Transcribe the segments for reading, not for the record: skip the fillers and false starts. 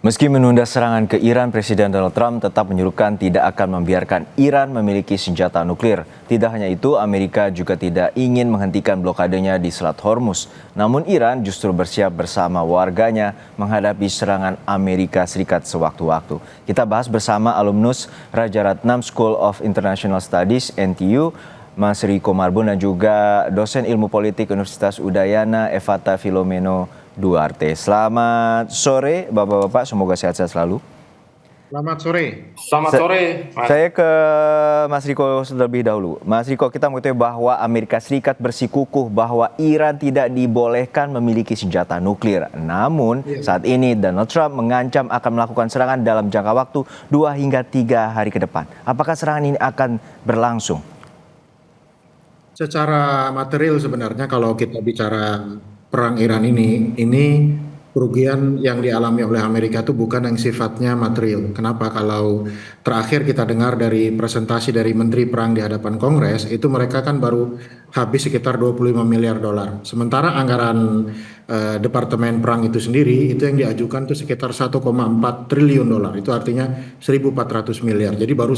Meski menunda serangan ke Iran, Presiden Donald Trump tetap menyuruhkan tidak akan membiarkan Iran memiliki senjata nuklir. Tidak hanya itu, Amerika juga tidak ingin menghentikan blokadenya di Selat Hormuz. Namun Iran justru bersiap bersama warganya menghadapi serangan Amerika Serikat sewaktu-waktu. Kita bahas bersama alumnus Rajaratnam School of International Studies, NTU, Mas Riko Marbun, dan juga dosen ilmu politik Universitas Udayana, Evata Filomeno Duarte. Selamat sore Bapak-Bapak, semoga sehat-sehat selalu. Selamat sore. Selamat sore, Mas. Saya ke Mas Riko terlebih dahulu. Mas Riko, kita mengetahui bahwa Amerika Serikat bersikukuh bahwa Iran tidak dibolehkan memiliki senjata nuklir. Namun saat ini Donald Trump mengancam akan melakukan serangan dalam jangka waktu 2 hingga 3 hari ke depan. Apakah serangan ini akan berlangsung? Secara material sebenarnya kalau kita bicara perang Iran ini kerugian yang dialami oleh Amerika itu bukan yang sifatnya material. Kenapa? Kalau terakhir kita dengar dari presentasi dari Menteri Perang di hadapan Kongres, itu mereka kan baru habis sekitar 25 miliar dolar. Sementara anggaran Departemen Perang itu sendiri, itu yang diajukan itu sekitar 1,4 triliun dolar. Itu artinya 1.400 miliar. Jadi baru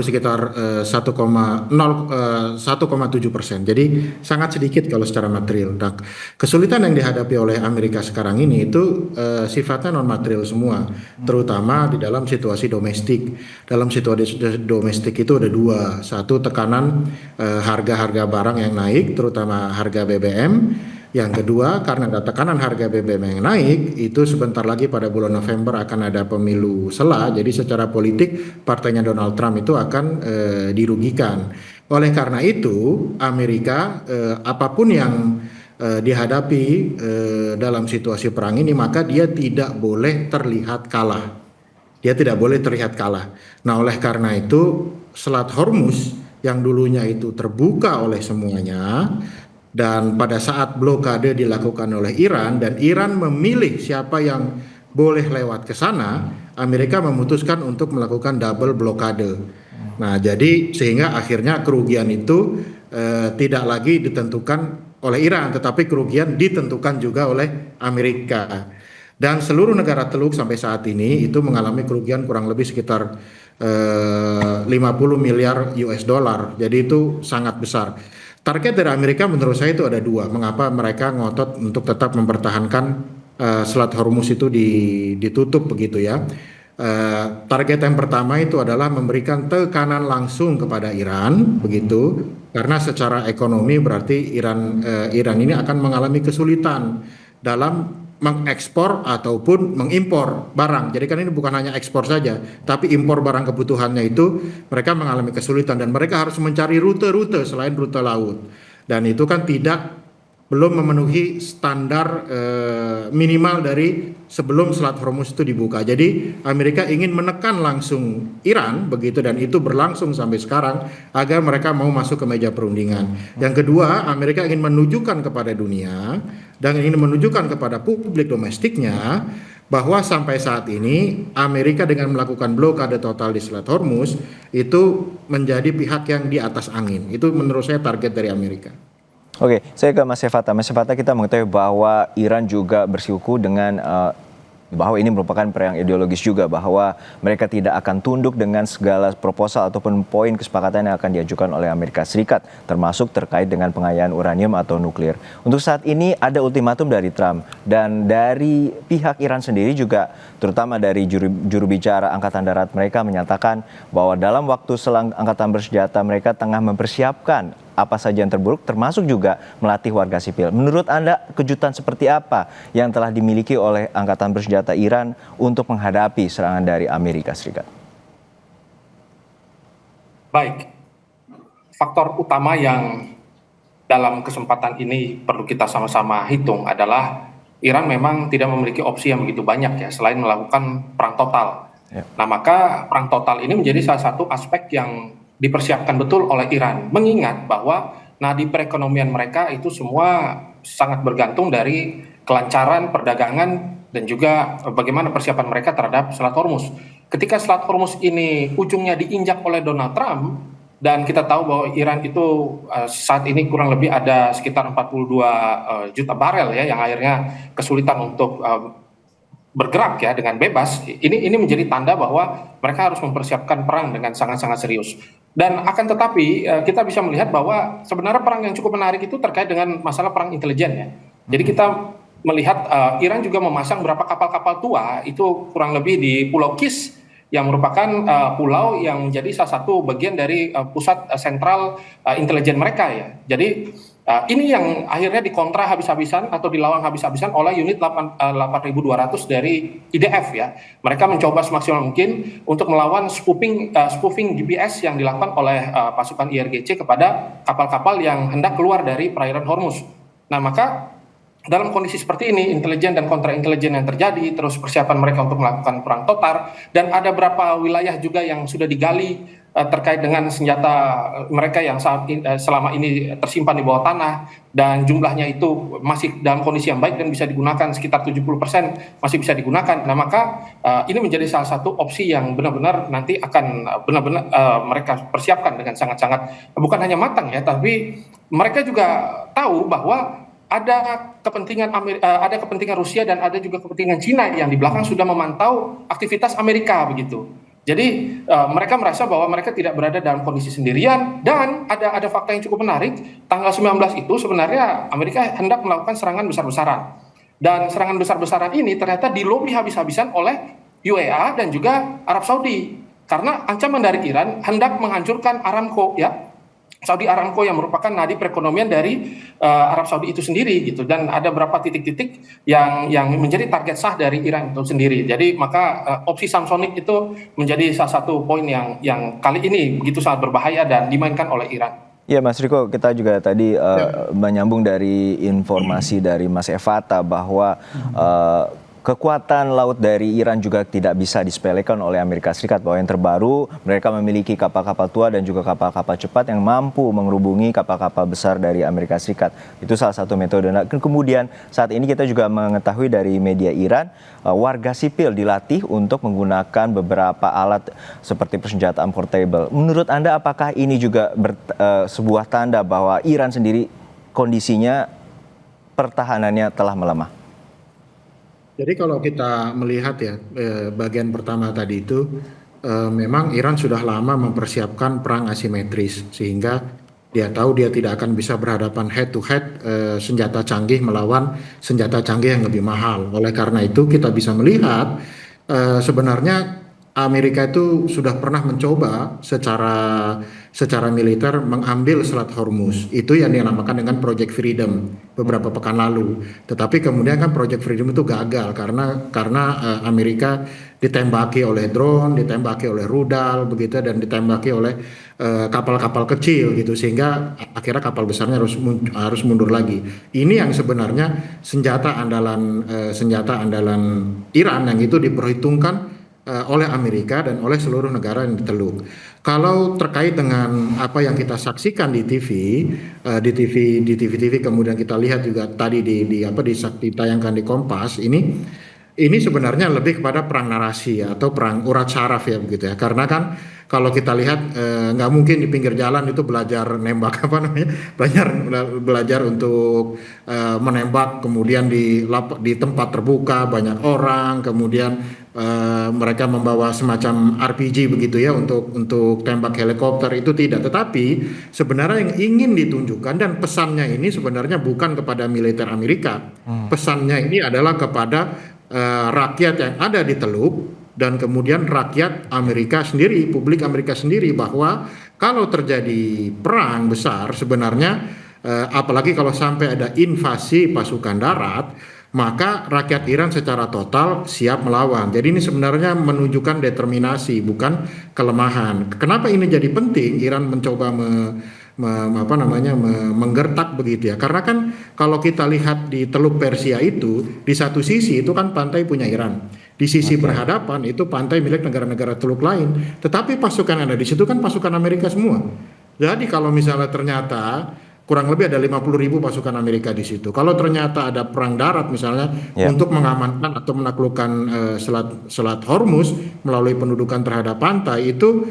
sekitar 1,7%. Jadi sangat sedikit kalau secara material. Nah, kesulitan yang dihadapi oleh Amerika sekarang ini itu sifatnya non material semua, terutama di dalam situasi domestik. Dalam situasi domestik itu ada dua, satu tekanan harga-harga barang yang naik, terutama harga BBM. Yang kedua, karena ada tekanan harga BBM yang naik, itu sebentar lagi pada bulan November akan ada pemilu sela, jadi secara politik partainya Donald Trump itu akan dirugikan. Oleh karena itu, Amerika apapun yang dihadapi dalam situasi perang ini, maka dia tidak boleh terlihat kalah. Dia tidak boleh terlihat kalah. Nah, oleh karena itu, Selat Hormuz yang dulunya itu terbuka oleh semuanya, dan pada saat blokade dilakukan oleh Iran dan Iran memilih siapa yang boleh lewat ke sana, Amerika memutuskan untuk melakukan double blokade. Nah, jadi sehingga akhirnya kerugian itu tidak lagi ditentukan oleh Iran, tetapi kerugian ditentukan juga oleh Amerika. Dan seluruh negara Teluk sampai saat ini itu mengalami kerugian kurang lebih sekitar 50 miliar US dollar. Jadi itu sangat besar. Target dari Amerika menurut saya itu ada dua. Mengapa mereka ngotot untuk tetap mempertahankan Selat Hormuz itu ditutup begitu ya. Target yang pertama itu adalah memberikan tekanan langsung kepada Iran begitu. Karena secara ekonomi berarti Iran ini akan mengalami kesulitan dalam mengekspor ataupun mengimpor barang. Jadi kan ini bukan hanya ekspor saja, tapi impor barang kebutuhannya itu mereka mengalami kesulitan dan mereka harus mencari rute-rute selain rute laut. Dan itu kan belum memenuhi standar minimal dari sebelum Selat Hormuz itu dibuka. Jadi Amerika ingin menekan langsung Iran begitu, dan itu berlangsung sampai sekarang agar mereka mau masuk ke meja perundingan. Yang kedua, Amerika ingin menunjukkan kepada dunia dan ingin menunjukkan kepada publik domestiknya bahwa sampai saat ini Amerika dengan melakukan blokade total di Selat Hormuz itu menjadi pihak yang di atas angin. Itu menurut saya target dari Amerika. Oke, saya ke Mas Evata. Mas Evata, kita mengetahui bahwa Iran juga bersikukuh dengan bahwa ini merupakan perang ideologis juga, bahwa mereka tidak akan tunduk dengan segala proposal ataupun poin kesepakatan yang akan diajukan oleh Amerika Serikat, termasuk terkait dengan pengayaan uranium atau nuklir. Untuk saat ini ada ultimatum dari Trump, dan dari pihak Iran sendiri juga, terutama dari juru bicara Angkatan Darat mereka menyatakan bahwa dalam waktu selang Angkatan Bersenjata mereka tengah mempersiapkan apa saja yang terburuk, termasuk juga melatih warga sipil. Menurut Anda, kejutan seperti apa yang telah dimiliki oleh Angkatan Bersenjata Iran untuk menghadapi serangan dari Amerika Serikat? Baik, faktor utama yang dalam kesempatan ini perlu kita sama-sama hitung adalah Iran memang tidak memiliki opsi yang begitu banyak ya, selain melakukan perang total. Nah, maka perang total ini menjadi salah satu aspek yang dipersiapkan betul oleh Iran, mengingat bahwa nadi perekonomian mereka itu semua sangat bergantung dari kelancaran perdagangan dan juga bagaimana persiapan mereka terhadap Selat Hormuz. Ketika Selat Hormuz ini ujungnya diinjak oleh Donald Trump, dan kita tahu bahwa Iran itu saat ini kurang lebih ada sekitar 42 juta barel ya, yang akhirnya kesulitan untuk bergerak ya dengan bebas, ini menjadi tanda bahwa mereka harus mempersiapkan perang dengan sangat-sangat serius. Dan akan tetapi kita bisa melihat bahwa sebenarnya perang yang cukup menarik itu terkait dengan masalah perang intelijen ya. Jadi kita melihat Iran juga memasang beberapa kapal-kapal tua itu kurang lebih di Pulau Kis yang merupakan pulau yang menjadi salah satu bagian dari pusat sentral intelijen mereka ya. Jadi ini yang akhirnya dikontra habis-habisan atau dilawan habis-habisan oleh unit 8.200 dari IDF ya. Mereka mencoba semaksimal mungkin untuk melawan spoofing GPS yang dilakukan oleh pasukan IRGC kepada kapal-kapal yang hendak keluar dari perairan Hormuz. Nah, maka dalam kondisi seperti ini, intelijen dan kontra intelijen yang terjadi, terus persiapan mereka untuk melakukan perang total, dan ada beberapa wilayah juga yang sudah digali terkait dengan senjata mereka yang selama ini tersimpan di bawah tanah, dan jumlahnya itu masih dalam kondisi yang baik dan bisa digunakan sekitar 70% masih bisa digunakan. Nah, maka ini menjadi salah satu opsi yang benar-benar nanti akan benar-benar mereka persiapkan dengan sangat-sangat bukan hanya matang ya, tapi mereka juga tahu bahwa ada kepentingan Rusia dan ada juga kepentingan Cina yang di belakang sudah memantau aktivitas Amerika begitu. Jadi mereka merasa bahwa mereka tidak berada dalam kondisi sendirian, dan ada fakta yang cukup menarik. Tanggal 19 itu sebenarnya Amerika hendak melakukan serangan besar-besaran. Dan serangan besar-besaran ini ternyata dilobi habis-habisan oleh UEA dan juga Arab Saudi. Karena ancaman dari Iran hendak menghancurkan Aramco ya. Saudi Aramco yang merupakan nadi perekonomian dari Arab Saudi itu sendiri gitu, dan ada beberapa titik-titik yang menjadi target sah dari Iran itu sendiri. Jadi maka opsi Samsonic itu menjadi salah satu poin yang kali ini begitu sangat berbahaya dan dimainkan oleh Iran. Ya Mas Riko, kita juga tadi menyambung dari informasi dari Mas Evata bahwa kekuatan laut dari Iran juga tidak bisa disepelekan oleh Amerika Serikat, bahwa yang terbaru mereka memiliki kapal-kapal tua dan juga kapal-kapal cepat yang mampu menghubungi kapal-kapal besar dari Amerika Serikat. Itu salah satu metode. Nah, kemudian saat ini kita juga mengetahui dari media Iran, warga sipil dilatih untuk menggunakan beberapa alat seperti persenjataan portable. Menurut Anda apakah ini juga sebuah tanda bahwa Iran sendiri kondisinya pertahanannya telah melemah? Jadi kalau kita melihat ya bagian pertama tadi itu memang Iran sudah lama mempersiapkan perang asimetris, sehingga dia tahu dia tidak akan bisa berhadapan head to head senjata canggih melawan senjata canggih yang lebih mahal. Oleh karena itu kita bisa melihat sebenarnya Amerika itu sudah pernah mencoba secara militer mengambil Selat Hormuz. Itu yang dinamakan dengan Project Freedom beberapa pekan lalu. Tetapi kemudian kan Project Freedom itu gagal karena Amerika ditembaki oleh drone, ditembaki oleh rudal begitu, dan ditembaki oleh kapal-kapal kecil gitu, sehingga akhirnya kapal besarnya harus mundur lagi. Ini yang sebenarnya senjata andalan Iran yang itu diperhitungkan oleh Amerika dan oleh seluruh negara yang diteluk. Kalau terkait dengan apa yang kita saksikan di TV kemudian kita lihat juga tadi ditayangkan di Kompas, ini sebenarnya lebih kepada perang narasi ya, atau perang urat saraf ya begitu ya. Karena kan kalau kita lihat nggak mungkin di pinggir jalan itu belajar nembak belajar untuk menembak, kemudian di tempat terbuka banyak orang, kemudian mereka membawa semacam RPG begitu ya untuk tembak helikopter, itu tidak. Tetapi sebenarnya yang ingin ditunjukkan dan pesannya ini sebenarnya bukan kepada militer Amerika. Pesannya ini adalah kepada rakyat yang ada di Teluk, dan kemudian rakyat Amerika sendiri, publik Amerika sendiri, bahwa kalau terjadi perang besar sebenarnya apalagi kalau sampai ada invasi pasukan darat, maka rakyat Iran secara total siap melawan. Jadi ini sebenarnya menunjukkan determinasi, bukan kelemahan. Kenapa ini jadi penting? Iran mencoba menggertak begitu ya. Karena kan kalau kita lihat di Teluk Persia itu, di satu sisi itu kan pantai punya Iran. Di sisi berhadapan itu pantai milik negara-negara Teluk lain. Tetapi pasukan yang ada di situ kan pasukan Amerika semua. Jadi kalau misalnya ternyata kurang lebih ada 50.000 pasukan Amerika di situ. Kalau ternyata ada perang darat misalnya untuk mengamankan atau menaklukkan Selat Hormuz melalui pendudukan terhadap pantai, itu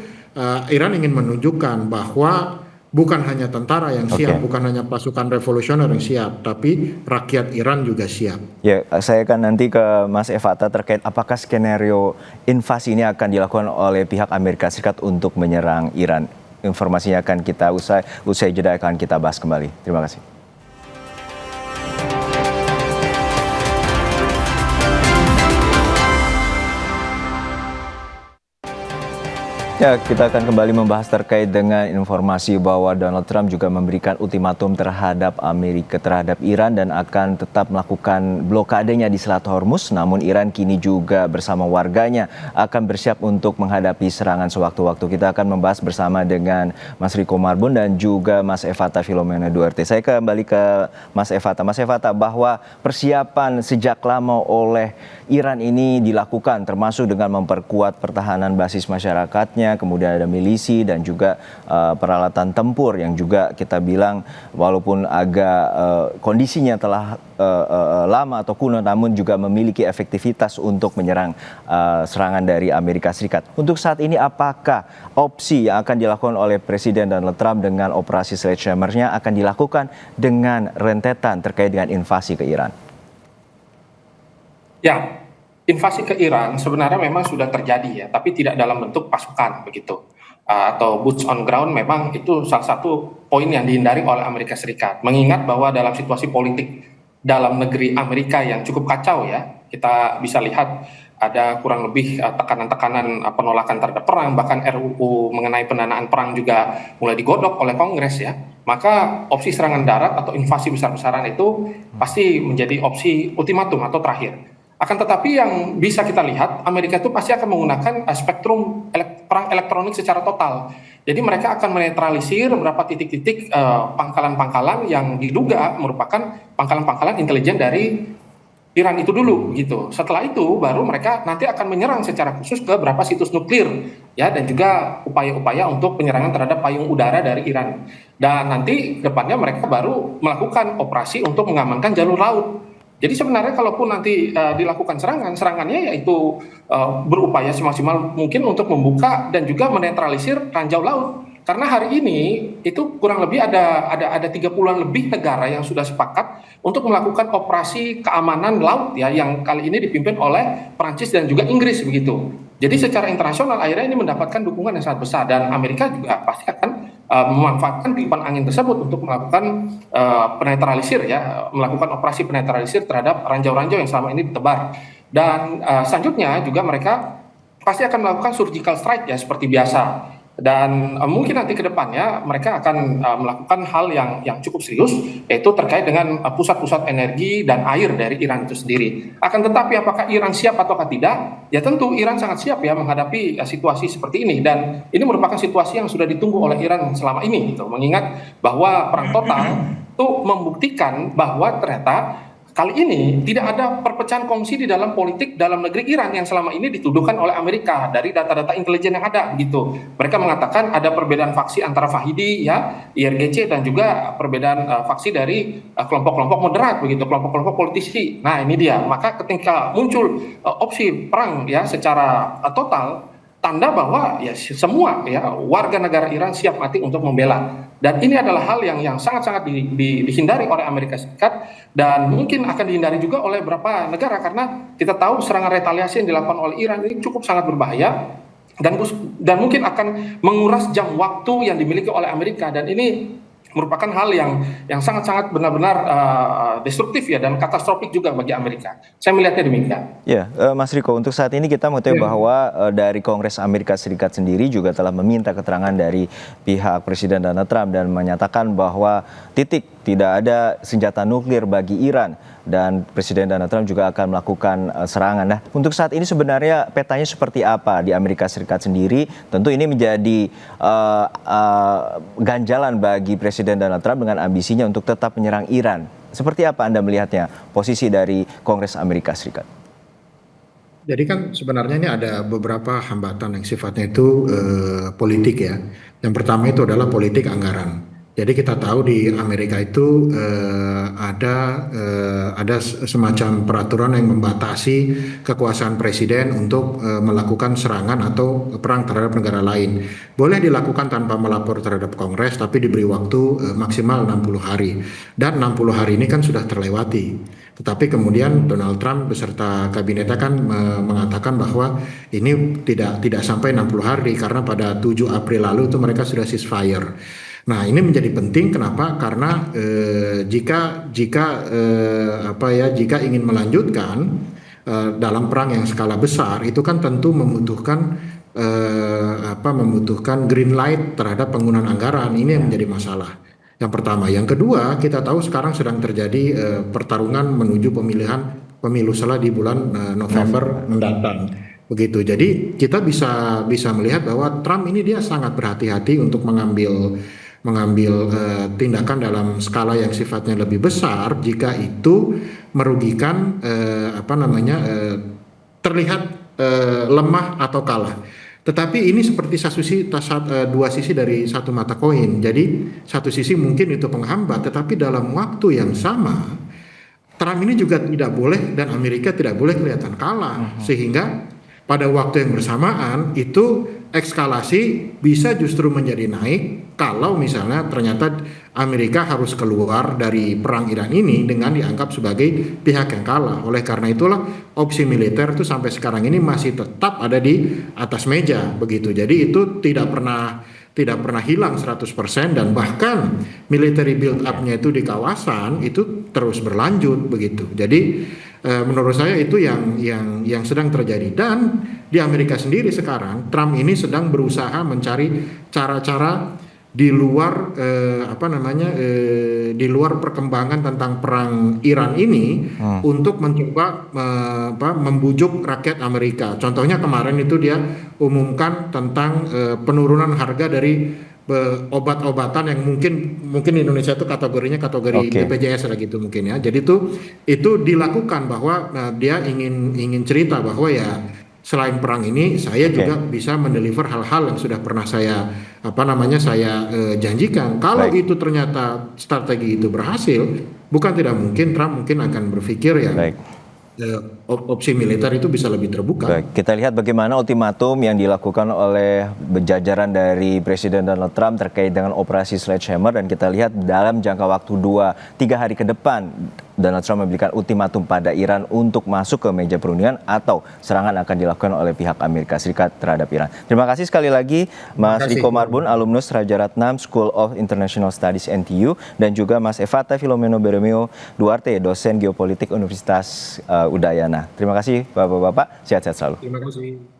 Iran ingin menunjukkan bahwa Bukan hanya tentara yang siap, Oke. bukan hanya pasukan revolusioner yang siap, tapi rakyat Iran juga siap. Ya, saya akan nanti ke Mas Evata terkait apakah skenario invasi ini akan dilakukan oleh pihak Amerika Serikat untuk menyerang Iran. Informasinya akan kita usai jeda akan kita bahas kembali. Terima kasih. Ya, kita akan kembali membahas terkait dengan informasi bahwa Donald Trump juga memberikan ultimatum terhadap Iran dan akan tetap melakukan blokadenya di Selat Hormuz. Namun Iran kini juga bersama warganya akan bersiap untuk menghadapi serangan sewaktu-waktu. Kita akan membahas bersama dengan Mas Riko Marbun dan juga Mas Evata Filomena Duarte. Saya kembali ke Mas Evata. Mas Evata, bahwa persiapan sejak lama oleh Iran ini dilakukan termasuk dengan memperkuat pertahanan basis masyarakatnya, kemudian ada milisi dan juga peralatan tempur yang juga kita bilang walaupun agak kondisinya telah lama atau kuno namun juga memiliki efektivitas untuk menyerang serangan dari Amerika Serikat. Untuk saat ini apakah opsi yang akan dilakukan oleh Presiden Donald Trump dengan operasi Sledgehammer-nya akan dilakukan dengan rentetan terkait dengan invasi ke Iran? Ya, invasi ke Iran sebenarnya memang sudah terjadi ya, tapi tidak dalam bentuk pasukan begitu. Atau boots on ground, memang itu salah satu poin yang dihindari oleh Amerika Serikat. Mengingat bahwa dalam situasi politik dalam negeri Amerika yang cukup kacau ya, kita bisa lihat ada kurang lebih tekanan-tekanan penolakan terhadap perang, bahkan RUU mengenai pendanaan perang juga mulai digodok oleh Kongres ya. Maka opsi serangan darat atau invasi besar-besaran itu pasti menjadi opsi ultimatum atau terakhir. Akan tetapi yang bisa kita lihat, Amerika itu pasti akan menggunakan spektrum perang elektronik secara total. Jadi mereka akan menetralisir beberapa titik-titik pangkalan-pangkalan yang diduga merupakan pangkalan-pangkalan intelijen dari Iran itu dulu gitu. Setelah itu baru mereka nanti akan menyerang secara khusus ke beberapa situs nuklir ya, dan juga upaya-upaya untuk penyerangan terhadap payung udara dari Iran. Dan nanti depannya mereka baru melakukan operasi untuk mengamankan jalur laut. Jadi sebenarnya kalaupun nanti dilakukan serangannya yaitu berupaya semaksimal mungkin untuk membuka dan juga menetralisir ranjau laut. Karena hari ini itu kurang lebih ada 30-an lebih negara yang sudah sepakat untuk melakukan operasi keamanan laut ya, yang kali ini dipimpin oleh Prancis dan juga Inggris begitu. Jadi secara internasional akhirnya ini mendapatkan dukungan yang sangat besar, dan Amerika juga pasti akan memanfaatkan tiupan angin tersebut untuk melakukan penetralisir ya, melakukan operasi penetralisir terhadap ranjau-ranjau yang selama ini ditebar. Dan selanjutnya juga mereka pasti akan melakukan surgical strike ya seperti biasa. Dan mungkin nanti ke depannya mereka akan melakukan hal yang cukup serius, yaitu terkait dengan pusat-pusat energi dan air dari Iran itu sendiri. Akan tetapi apakah Iran siap atau tidak? Ya tentu Iran sangat siap ya menghadapi situasi seperti ini, dan ini merupakan situasi yang sudah ditunggu oleh Iran selama ini gitu. Mengingat bahwa perang total itu membuktikan bahwa ternyata kali ini tidak ada perpecahan kongsi di dalam politik dalam negeri Iran yang selama ini dituduhkan oleh Amerika dari data-data intelijen yang ada gitu. Mereka mengatakan ada perbedaan faksi antara Fahidi ya, IRGC, dan juga perbedaan faksi dari kelompok-kelompok moderat begitu, kelompok-kelompok politisi. Nah, ini dia. Maka ketika muncul opsi perang ya secara total, tanda bahwa ya semua ya warga negara Iran siap mati untuk membela. Dan ini adalah hal yang sangat-sangat dihindari oleh Amerika Serikat, dan mungkin akan dihindari juga oleh beberapa negara, karena kita tahu serangan retaliasi yang dilakukan oleh Iran ini cukup sangat berbahaya dan mungkin akan menguras jam waktu yang dimiliki oleh Amerika, dan ini merupakan hal yang sangat-sangat benar-benar destruktif ya, dan katastrofik juga bagi Amerika. Saya melihatnya demikian. Ya, Mas Riko, untuk saat ini kita mengetahui bahwa dari Kongres Amerika Serikat sendiri juga telah meminta keterangan dari pihak Presiden Donald Trump dan menyatakan bahwa tidak ada senjata nuklir bagi Iran, dan Presiden Donald Trump juga akan melakukan serangan. Nah, untuk saat ini sebenarnya petanya seperti apa di Amerika Serikat sendiri? Tentu ini menjadi ganjalan bagi Presiden Donald Trump dengan ambisinya untuk tetap menyerang Iran. Seperti apa Anda melihatnya posisi dari Kongres Amerika Serikat? Jadi kan sebenarnya ini ada beberapa hambatan yang sifatnya itu politik ya. Yang pertama itu adalah politik anggaran. Jadi kita tahu di Amerika itu ada semacam peraturan yang membatasi kekuasaan presiden untuk melakukan serangan atau perang terhadap negara lain. Boleh dilakukan tanpa melapor terhadap Kongres, tapi diberi waktu maksimal 60 hari. Dan 60 hari ini kan sudah terlewati. Tetapi kemudian Donald Trump beserta kabinetnya kan mengatakan bahwa ini tidak sampai 60 hari karena pada 7 April lalu itu mereka sudah ceasefire. Nah, ini menjadi penting kenapa? Karena jika ingin melanjutkan dalam perang yang skala besar itu kan tentu membutuhkan green light terhadap penggunaan anggaran. Ini yang menjadi masalah. Yang pertama, yang kedua, kita tahu sekarang sedang terjadi pertarungan menuju pemilu setelah di bulan November mendatang. Begitu. Jadi kita bisa melihat bahwa Trump ini dia sangat berhati-hati untuk mengambil tindakan dalam skala yang sifatnya lebih besar jika itu merugikan terlihat lemah atau kalah. Tetapi ini seperti dua sisi dari satu mata koin. Jadi satu sisi mungkin itu penghambat, tetapi dalam waktu yang sama Trump ini juga tidak boleh dan Amerika tidak boleh kelihatan kalah, sehingga pada waktu yang bersamaan itu ekskalasi bisa justru menjadi naik kalau misalnya ternyata Amerika harus keluar dari perang Iran ini dengan dianggap sebagai pihak yang kalah. Oleh karena itulah opsi militer itu sampai sekarang ini masih tetap ada di atas meja begitu. Jadi itu tidak pernah hilang 100% dan bahkan military build up-nya itu di kawasan itu terus berlanjut begitu. Jadi menurut saya itu yang sedang terjadi. Dan di Amerika sendiri sekarang Trump ini sedang berusaha mencari cara-cara di luar di luar perkembangan tentang perang Iran ini untuk mencoba membujuk rakyat Amerika. Contohnya kemarin itu dia umumkan tentang penurunan harga dari obat-obatan yang mungkin di Indonesia itu kategori BPJS lah gitu mungkin ya. Jadi itu dilakukan bahwa dia ingin cerita bahwa ya selain perang ini saya juga bisa mendeliver hal-hal yang sudah pernah saya janjikan. Kalau itu ternyata strategi itu berhasil, bukan tidak mungkin Trump mungkin akan berpikir ya opsi militer itu bisa lebih terbuka. Baik, kita lihat bagaimana ultimatum yang dilakukan oleh jajaran dari Presiden Donald Trump terkait dengan operasi Sledgehammer, dan kita lihat dalam jangka waktu 2-3 hari ke depan Donald Trump memberikan ultimatum pada Iran untuk masuk ke meja perundingan atau serangan akan dilakukan oleh pihak Amerika Serikat terhadap Iran. Terima kasih sekali lagi Mas Riko Marbun, alumnus Rajaratnam School of International Studies NTU, dan juga Mas Evata Filomeno Beremeo Duarte, dosen geopolitik Universitas Udayana. Terima kasih Bapak-Bapak, sehat-sehat selalu. Terima kasih.